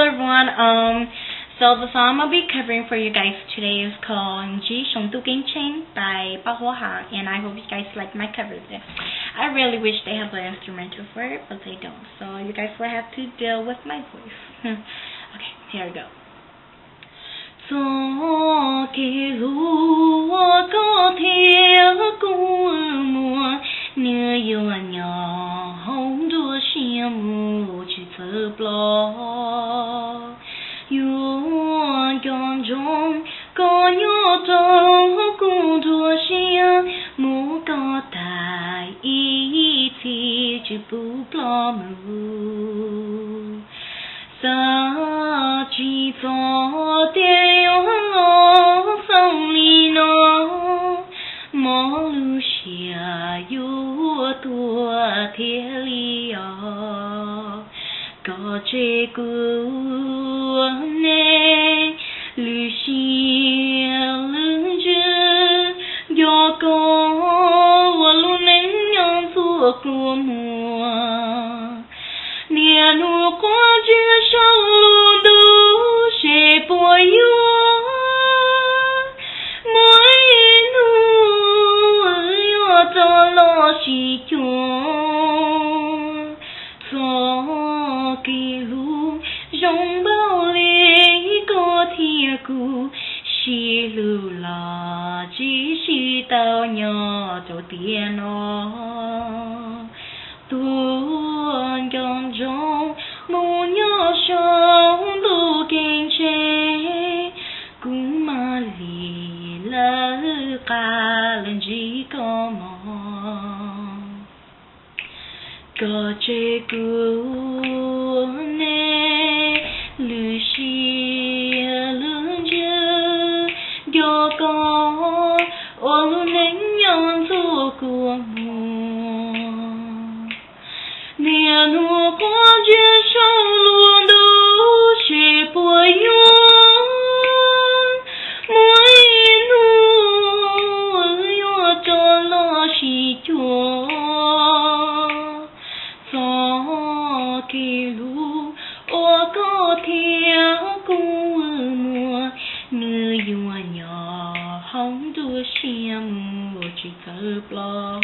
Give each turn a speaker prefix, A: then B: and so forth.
A: everyone. So the song I'll be covering for you guys today is called Ji Shong Tu Ging Chen by Bao Hua Ha, and I hope you guys like my cover of it. I really wish they have an instrumental for it, but they don't. So you guys will have to deal with my voice. Okay, here we go. Gió kỳ lúa có theo cùng mùa nửa yêu nhỏ hồng đua xiêm mù chỉ thơ blo yêu chọn trong có nhớ trong cùng đua xiêm mù có tài ý thì chỉ bù blo mù sa chỉ cho tiền lo sông li nó mò lu xia yu tua thiên li có chế cu nè lu xia lu chư do có lu nén nhon thua của mùa nia nu có chưa sâu lu đủ sẽ bồi yêu mỗi nu yêu cho lo chỉ chung cho kỳ lu rong bao lê có thiệt cu xì lu là chỉ xì tao nhỏ cho tiền nó tuôn trong trong một nhỏ sống đủ kinh chế cũng mà lì lỡ cả lần chỉ có mong có chế cứu nè lư xì lư chư do có ô lu nén nhon thu của mùa nia nu có chia sâu luôn đủ sẽ bồi dưỡng mỗi nu yêu cho lo chỉ chúa gió kỳ lu ô có theo cùng mùa nửa yêu nhỏ hồng đua xiêm mùa chỉ thơ blo